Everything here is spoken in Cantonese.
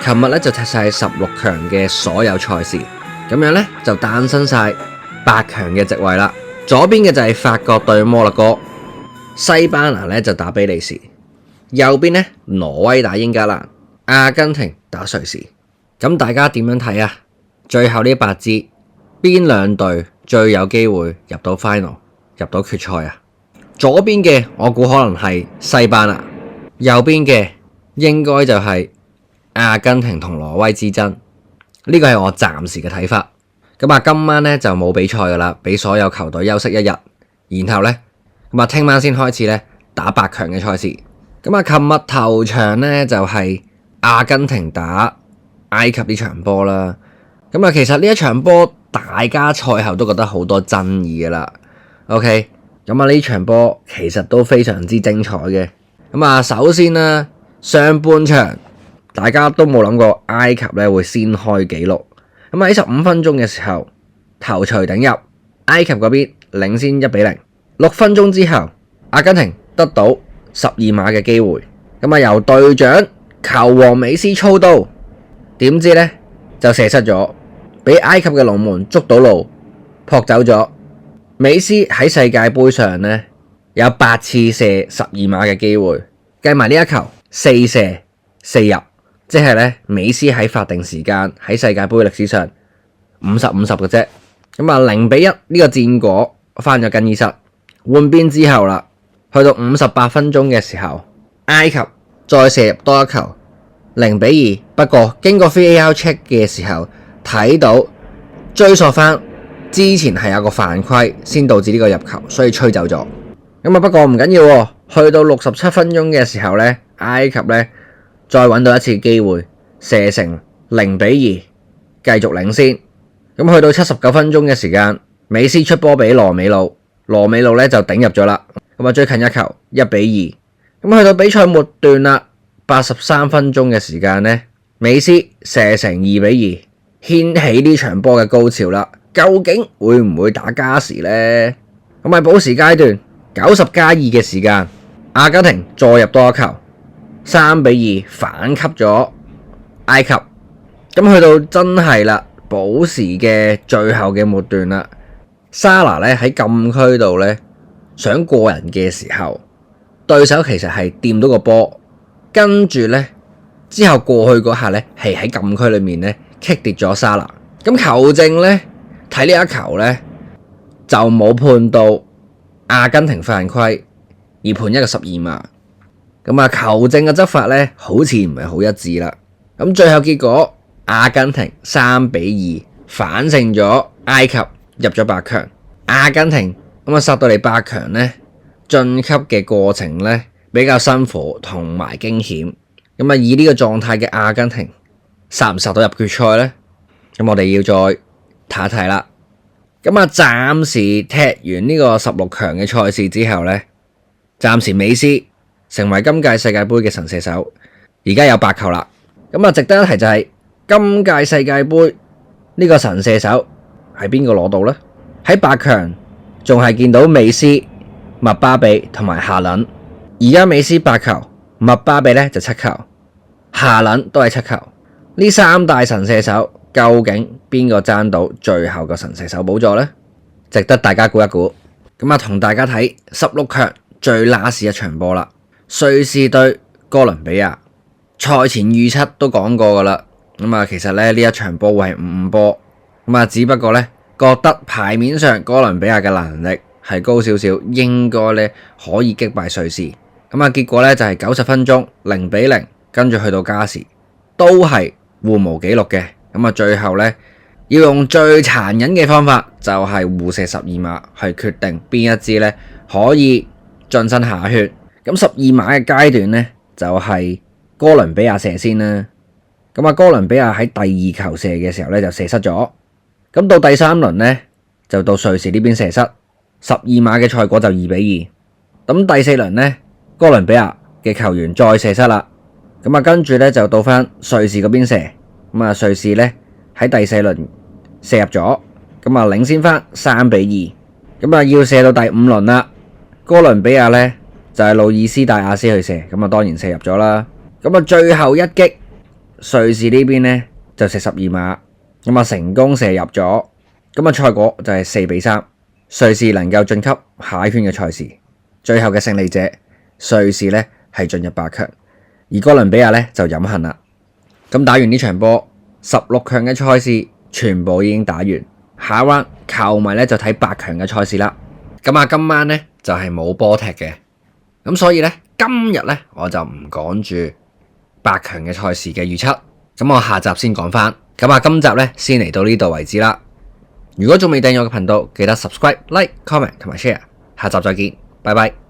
琴日咧就踢晒16強嘅所有賽事，咁樣咧就誕生晒8強嘅席位啦。左邊嘅就係法國對摩洛哥，西班牙咧就打比利時，右邊咧挪威打英格蘭，阿根廷打瑞士。咁大家點樣睇啊？最後呢8支邊兩隊最有機會入到 final 入到決賽啊？左邊嘅我估可能係西班牙，右邊嘅應該就係阿根廷同挪威之爭。呢個係我暫時嘅睇法。咁啊，今晚咧就冇比賽噶啦，俾所有球隊休息一日，然後咧咁啊，聽晚先開始咧打8強嘅賽事。咁啊，琴日頭場咧就係阿根廷打埃及呢場波啦。咁啊，其實呢一場波大家賽後都覺得好多爭議噶啦。OK， 咁啊呢場波其實都非常之精彩嘅。咁啊，首先啦，上半場大家都冇諗過埃及咧會先開紀錄。咁啊喺15分鐘嘅時候頭槌頂入，埃及嗰邊領先1-0。6分鐘之後，阿根廷得到12碼嘅機會。咁啊由隊長球王美斯操刀，點知咧就射失咗，俾埃及嘅龍門捉到路撲走咗。美斯喺世界盃上呢有8次射12碼嘅機會，計埋呢一球4射4入，即係咧美斯喺法定時間喺世界盃歷史上50-50嘅啫。咁啊0-1呢個戰果翻咗更衣室換邊之後啦，去到58分鐘嘅時候，埃及再射入多一球0-2。不過經過 VAR check 嘅時候睇到追溯翻之前係有個犯規先導致呢個入球，所以吹走咗。咁啊不過唔緊要喎，去到67分鐘嘅時候咧，埃及咧再揾到一次機會射成0-2，繼續領先。咁去到79分鐘嘅時間，美斯出波俾羅美路，羅美路咧就頂入咗啦。咁啊追近一球1-2。咁去到比賽末段啦，83分鐘嘅時間咧，美斯射成2-2，掀起呢場波嘅高潮啦。究竟會唔會打加時呢？咁喺補時階段90+2嘅時間，阿根廷再入多一球3-2，反擊咗埃及。咁去到真係啦，補時嘅最後嘅末段啦，沙拿咧喺禁區度咧想過人嘅時候，對手其實係掂到個波，跟住咧之後過去嗰下咧係喺禁區裏面咧擊跌咗沙拿。咁球證咧睇呢一球咧就冇判到阿根廷犯規，而判一個12碼。咁啊球證嘅執法咧好似唔係好一致啦。咁最後結果阿根廷3-2反勝咗埃及，入咗8強。阿根廷咁啊殺到嚟8強咧，晉級嘅過程咧比較辛苦同埋驚險。咁啊以呢個狀態嘅阿根廷殺唔殺到入決賽咧？咁我哋要再睇一睇啦。咁啊暫時踢完呢個16強嘅賽事之後咧，暫時美斯成為今屆世界盃嘅神射手，而家有8球啦。咁啊值得一提就係今屆世界盃呢個神射手係邊個攞到呢？喺8強仲係見到美斯、麥巴比同埋夏倫。而家美斯8球，麥巴比咧就7球，夏倫都係7球。呢3大神射手究竟邊個爭到最後個神射手寶座呢？值得大家估一估。咁啊同大家睇16強最 last 一場波啦，瑞士對哥倫比亞。賽前預測都講過噶啦，咁啊其實咧呢一場波會係5-5波，咁啊只不過咧覺得牌面上哥倫比亞嘅能力係高少少，應該咧可以擊敗瑞士。咁啊結果咧就係90分鐘0-0，跟住去到加時都係互無紀錄嘅。咁啊最後咧要用最殘忍嘅方法，就係互射12碼去決定邊一支咧可以晉身下圈。咁12碼嘅階段咧就係哥倫比亞射先啦。咁啊哥倫比亞喺第2球射嘅時候咧就射失咗。咁到第3輪咧就到瑞士呢邊射失12碼嘅賽果就2-2。咁第4輪咧哥倫比亞嘅球員再射失啦。咁啊跟住咧就到翻瑞士嗰邊射。咁啊瑞士咧喺第4輪射入咗，咁啊領先翻3-2。咁啊要射到第5輪啦，哥倫比亞咧就係路易斯戴亞斯去射，咁啊當然射入咗啦。咁啊最後一擊瑞士呢邊呢就射12碼，咁啊成功射入咗，咁啊賽果就係4-3，瑞士能夠晉級下一圈嘅賽事，最後嘅勝利者瑞士呢係進入8強，而哥倫比亞呢就飲恨啦。咁打完呢場波，16強嘅賽事全部已經打完，下一 round 球迷呢就睇8強嘅賽事啦。咁啊今晚呢就係冇波踢嘅，咁所以呢，今日呢我就唔講住8強嘅賽事嘅預測，咁我下集先講翻。咁啊今集呢先嚟到呢度為止啦。如果仲未訂閱我嘅頻道，記得 subscribe、like、comment 同埋 share。下集再見，拜拜。